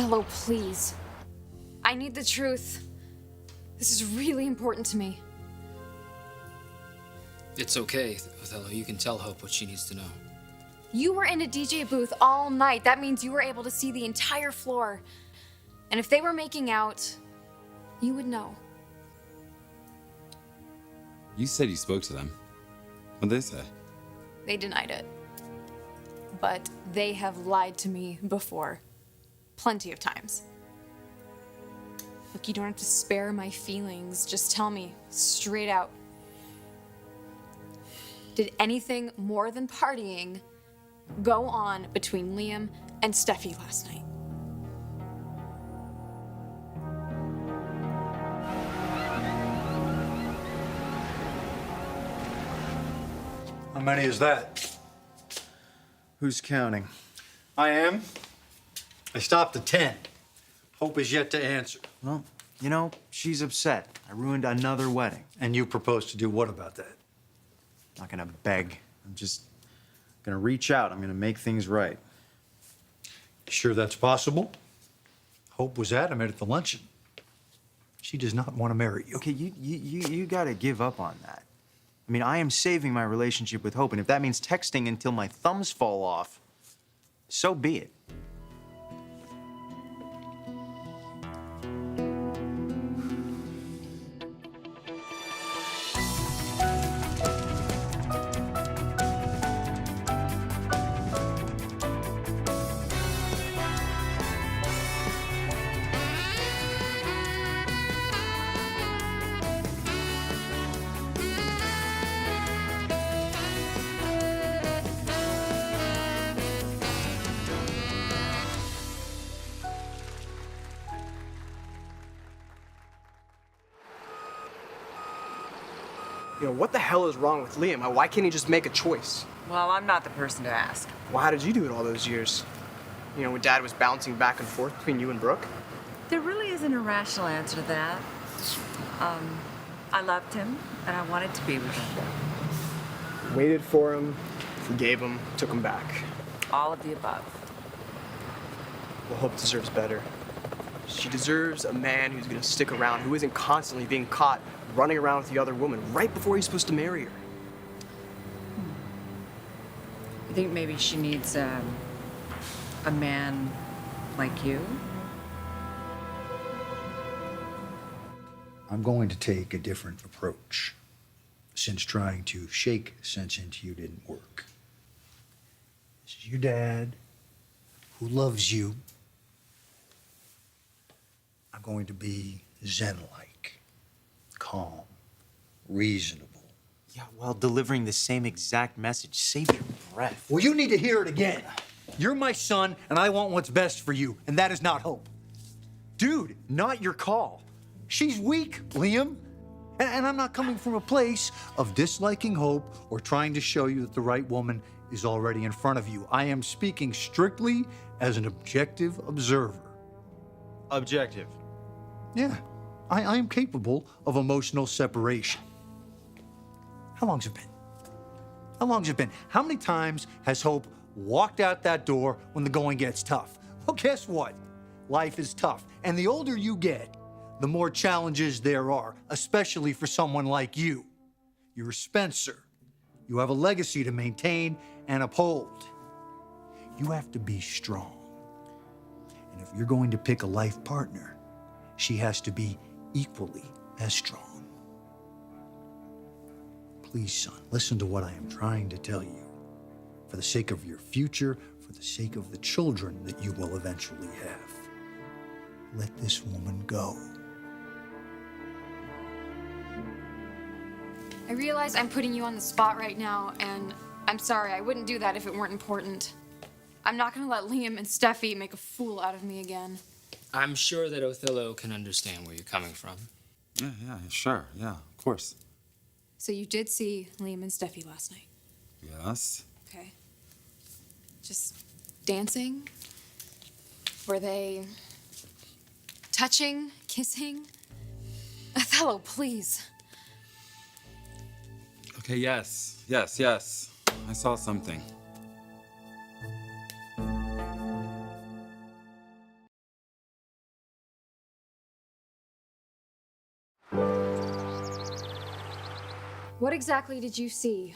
Othello, please. I need the truth. This is really important to me. It's okay, Othello. You can tell Hope what she needs to know. You were in a DJ booth all night. That means you were able to see the entire floor. And if they were making out, you would know. You said you spoke to them. What'd they say? They denied it. But they have lied to me before. Plenty of times. Look, you don't have to spare my feelings. Just tell me straight out. Did anything more than partying go on between Liam and Steffi last night? How many is that? Who's counting? I am. I stopped at 10. Hope is yet to answer. Well, you know, she's upset. I ruined another wedding. And you propose to do what about that? I'm not gonna beg. I'm just gonna reach out. I'm gonna make things right. You sure that's possible? Hope was adamant at the luncheon. She does not want to marry you. Okay, you gotta give up on that. I mean, I am saving my relationship with Hope, and if that means texting until my thumbs fall off, so be it. You know, what the hell is wrong with Liam? Why can't he just make a choice? Well, I'm not the person to ask. Well, how did you do it all those years? You know, when Dad was bouncing back and forth between you and Brooke? There really isn't a rational answer to that. I loved him, and I wanted to be with him. Waited for him, forgave him, took him back. All of the above. Well, Hope deserves better. She deserves a man who's gonna stick around, who isn't constantly being caught running around with the other woman right before he's supposed to marry her. You think maybe she needs a man like you? I'm going to take a different approach, since trying to shake sense into you didn't work. This is your dad, who loves you. I'm going to be Zen-like, calm, reasonable. Yeah, while delivering the same exact message. Save your breath. Well, you need to hear it again. You're my son, and I want what's best for you, and that is not Hope. Dude, not your call. She's weak, Liam. And I'm not coming from a place of disliking Hope or trying to show you that the right woman is already in front of you. I am speaking strictly as an objective observer. Objective. Yeah, I am capable of emotional separation. How long's it been? How long's it been? How many times has Hope walked out that door when the going gets tough? Well, guess what? Life is tough. And the older you get, the more challenges there are, especially for someone like you. You're a Spencer. You have a legacy to maintain and uphold. You have to be strong. And if you're going to pick a life partner, she has to be equally as strong. Please, son, listen to what I am trying to tell you. For the sake of your future, for the sake of the children that you will eventually have, let this woman go. I realize I'm putting you on the spot right now, and I'm sorry. I wouldn't do that if it weren't important. I'm not gonna let Liam and Steffi make a fool out of me again. I'm sure that Othello can understand where you're coming from. Yeah, sure. Yeah, of course. So you did see Liam and Steffi last night? Yes. Okay. Just dancing? Were they touching, kissing? Othello, please. Okay, yes. I saw something. What exactly did you see?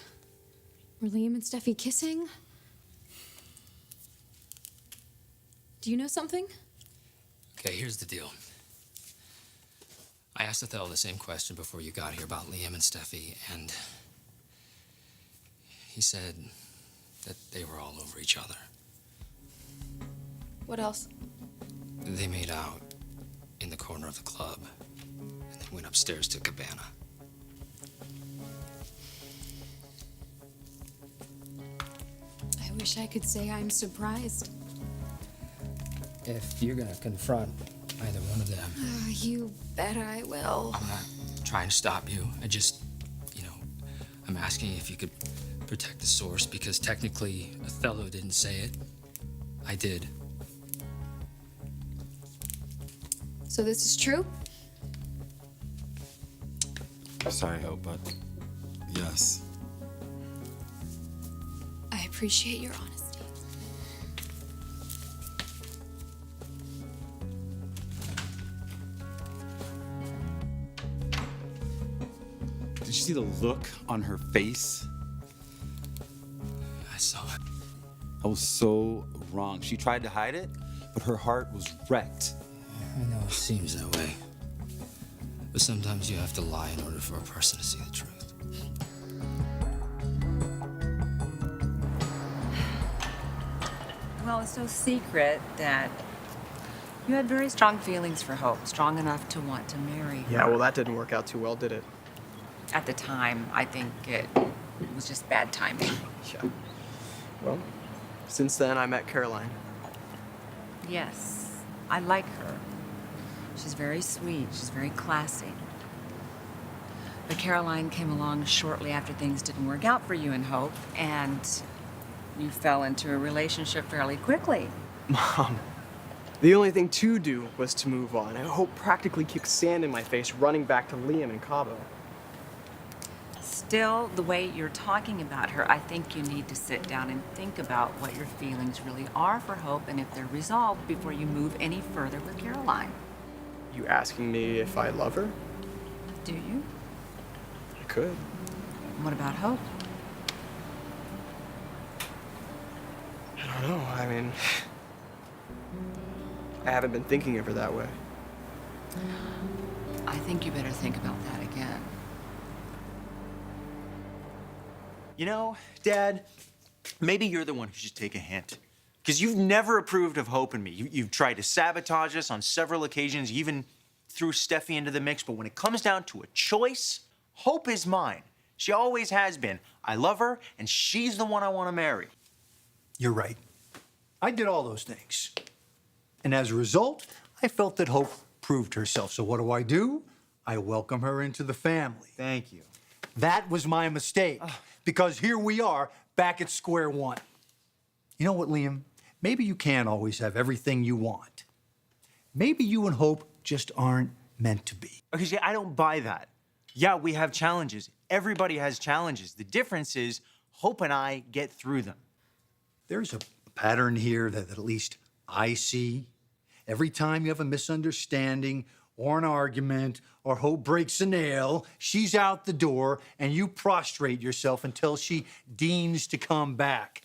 Were Liam and Steffi kissing? Do you know something? Okay, here's the deal. I asked Othello the same question before you got here about Liam and Steffi, and he said that they were all over each other. What else? They made out in the corner of the club, and they went upstairs to Cabana. I wish I could say I'm surprised. If you're gonna confront either one of them, You bet I will. I'm not trying to stop you. I just, I'm asking if you could protect the source, because technically Othello didn't say it. I did. So this is true? Sorry, Hope, but yes. I appreciate your honesty. Did you see the look on her face? I saw it. I was so wrong. She tried to hide it, but her heart was wrecked. I know it seems that way. But sometimes you have to lie in order for a person to see the truth. Well, it's no secret that you had very strong feelings for Hope, strong enough to want to marry her. Yeah, well, that didn't work out too well, did it? At the time, I think it was just bad timing. Yeah. Well, since then, I met Caroline. Yes, I like her. She's very sweet, she's very classy. But Caroline came along shortly after things didn't work out for you and Hope, and you fell into a relationship fairly quickly. Mom, the only thing to do was to move on. And Hope practically kicked sand in my face running back to Liam in Cabo. Still, the way you're talking about her, I think you need to sit down and think about what your feelings really are for Hope and if they're resolved before you move any further with Caroline. You asking me if I love her? Do you? I could. What about Hope? I don't know. I mean, I haven't been thinking of her that way. I think you better think about that again. You know, Dad, maybe you're the one who should take a hint. Because you've never approved of Hope and me. You've tried to sabotage us on several occasions. You even threw Steffi into the mix. But when it comes down to a choice, Hope is mine. She always has been. I love her, and she's the one I want to marry. You're right. I did all those things. And as a result, I felt that Hope proved herself. So what do? I welcome her into the family. Thank you. That was my mistake, because here we are back at square one. You know what, Liam? Maybe you can't always have everything you want. Maybe you and Hope just aren't meant to be. Okay, see, I don't buy that. Yeah, we have challenges. Everybody has challenges. The difference is Hope and I get through them. There's a pattern here that at least I see. Every time you have a misunderstanding or an argument or Hope breaks a nail, she's out the door and you prostrate yourself until she deigns to come back.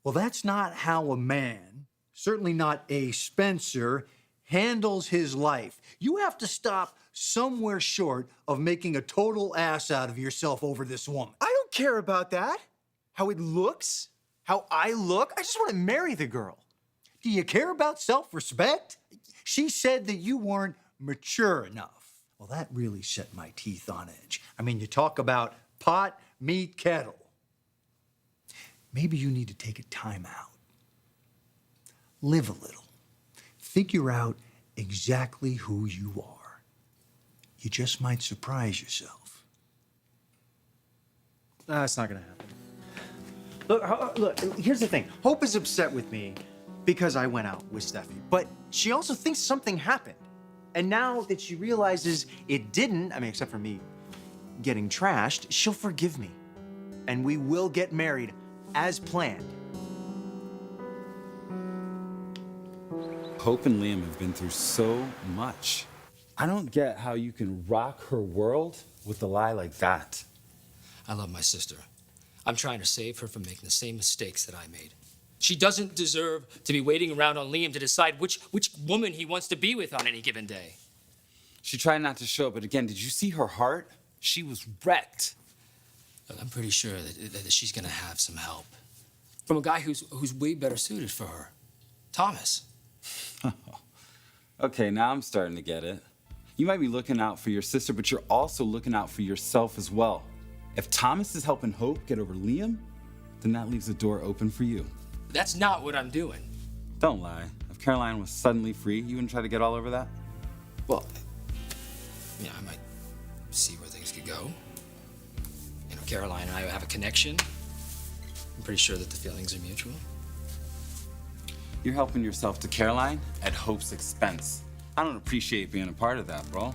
Well, that's not how a man, certainly not a Spencer, handles his life. You have to stop somewhere short of making a total ass out of yourself over this woman. I don't care about that. How it looks, how I look. I just want to marry the girl. Do you care about self-respect? She said that you weren't mature enough. Well, that really set my teeth on edge. I mean, you talk about pot, meat, kettle. Maybe you need to take a time out. Live a little. Figure out exactly who you are. You just might surprise yourself. That's not gonna happen. Look, here's the thing. Hope is upset with me because I went out with Steffi, but she also thinks something happened. And now that she realizes it didn't, I mean, except for me getting trashed, she'll forgive me. And we will get married as planned. Hope and Liam have been through so much. I don't get how you can rock her world with a lie like that. I love my sister. I'm trying to save her from making the same mistakes that I made. She doesn't deserve to be waiting around on Liam to decide which woman he wants to be with on any given day. She tried not to show it, but again, did you see her heart? She was wrecked. Look, I'm pretty sure that she's gonna have some help from a guy who's way better suited for her, Thomas. Okay, now I'm starting to get it. You might be looking out for your sister, but you're also looking out for yourself as well. If Thomas is helping Hope get over Liam, then that leaves the door open for you. That's not what I'm doing. Don't lie. If Caroline was suddenly free, you wouldn't try to get all over that? Well, yeah, I might see where things could go. You know, Caroline and I have a connection. I'm pretty sure that the feelings are mutual. You're helping yourself to Caroline at Hope's expense. I don't appreciate being a part of that, bro.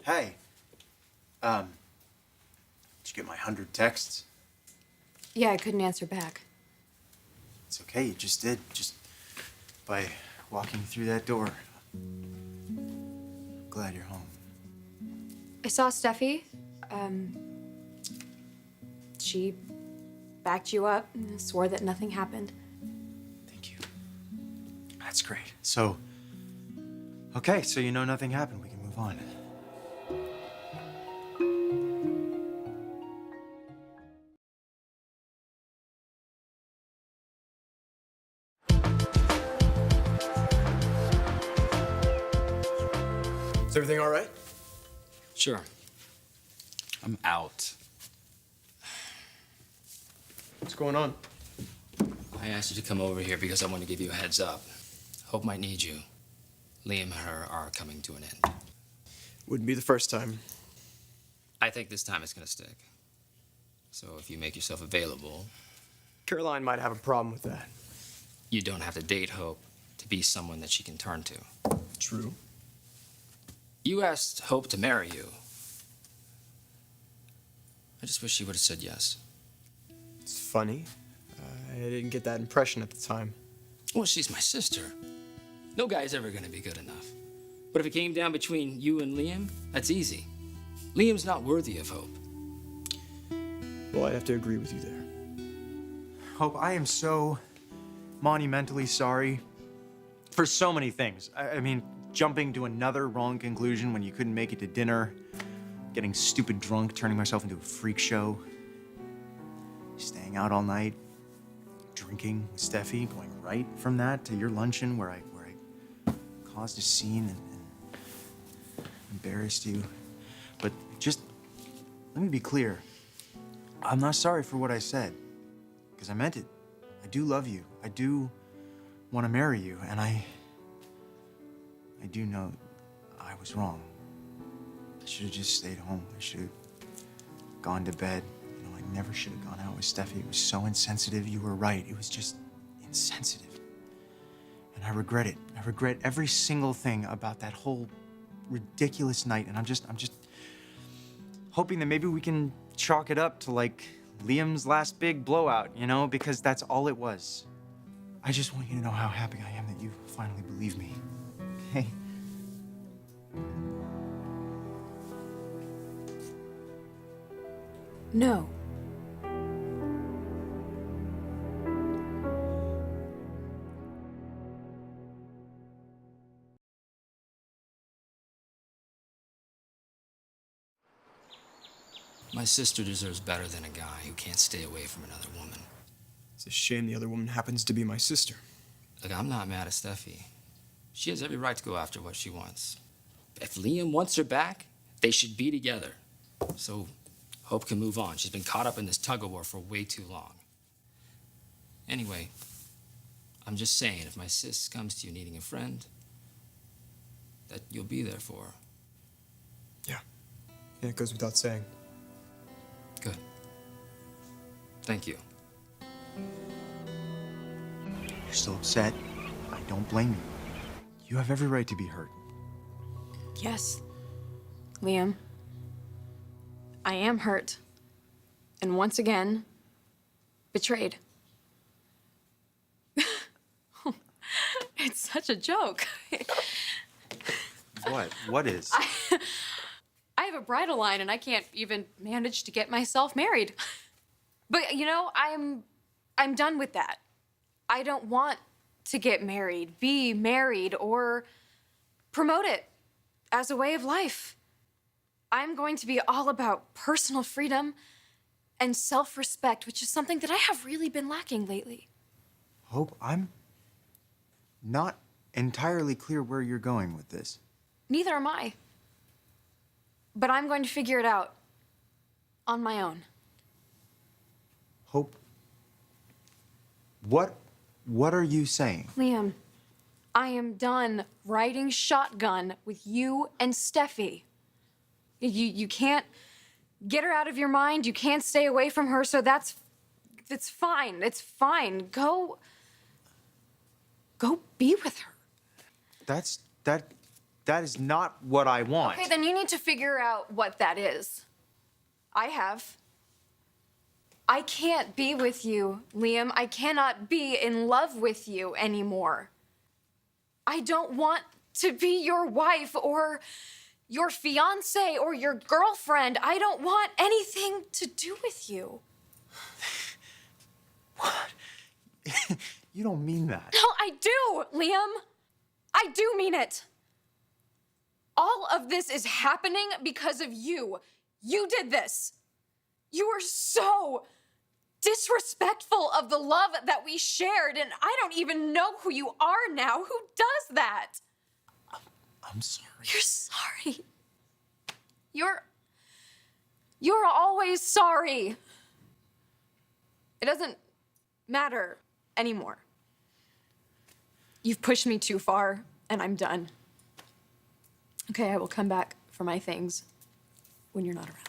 Hey. Did you get my 100 texts? Yeah, I couldn't answer back. It's okay, you just did. Just by walking through that door. Glad you're home. I saw Steffi. She backed you up and swore that nothing happened. Thank you. That's great. So, okay, so you know nothing happened. We can move on. Is everything all right? Sure. I'm out. What's going on? I asked you to come over here because I want to give you a heads up. Hope might need you. Liam and her are coming to an end. Wouldn't be the first time. I think this time it's gonna stick. So if you make yourself available, Caroline might have a problem with that. you don't have to date Hope to be someone that she can turn to. True. You asked Hope to marry you. I just wish she would have said yes. It's funny. I didn't get that impression at the time. Well, she's my sister. No guy's ever gonna be good enough. But if it came down between you and Liam, that's easy. Liam's not worthy of Hope. Well, I'd have to agree with you there. Hope, I am so monumentally sorry for so many things. I mean, jumping to another wrong conclusion when you couldn't make it to dinner, getting stupid drunk, turning myself into a freak show, staying out all night, drinking with Steffi, going right from that to your luncheon where I caused a scene and embarrassed you. But just let me be clear. I'm not sorry for what I said, because I meant it. I do love you. I do want to marry you, and I do know I was wrong. I should have just stayed home. I should have gone to bed. You know, I never should have gone out with Steffi. It was so insensitive. You were right. It was just insensitive. And I regret it. I regret every single thing about that whole ridiculous night. And I'm just hoping that maybe we can chalk it up to like Liam's last big blowout, you know, because that's all it was. I just want you to know how happy I am that you finally believe me. Okay? No. My sister deserves better than a guy who can't stay away from another woman. It's a shame the other woman happens to be my sister. Look, I'm not mad at Steffi. She has every right to go after what she wants. If Liam wants her back, they should be together. So Hope can move on. She's been caught up in this tug-of-war for way too long. Anyway, I'm just saying, if my sis comes to you needing a friend, that you'll be there for her. Yeah, it goes without saying. Good. Thank you. You're still upset. I don't blame you. You have every right to be hurt. Yes. Liam. I am hurt. And once again, betrayed. It's such a joke. What? What is? I have a bridal line and I can't even manage to get myself married. But you know, I'm done with that. I don't want to get married, be married, or promote it as a way of life. I'm going to be all about personal freedom and self-respect, which is something that I have really been lacking lately. Hope, I'm not entirely clear where you're going with this. Neither am I. But I'm going to figure it out on my own. Hope, what are you saying? Liam, I am done riding shotgun with you and Steffi. You can't get her out of your mind. You can't stay away from her, so it's fine. It's fine. Go be with her. That is not what I want. Okay, then you need to figure out what that is. I have. I can't be with you, Liam. I cannot be in love with you anymore. I don't want to be your wife or your fiance or your girlfriend. I don't want anything to do with you. What? You don't mean that. No, I do, Liam. I do mean it. All of this is happening because of you. You did this. You were so disrespectful of the love that we shared, and I don't even know who you are now. Who does that? I'm sorry. You're sorry. You're always sorry. It doesn't matter anymore. You've pushed me too far, and I'm done. Okay, I will come back for my things when you're not around.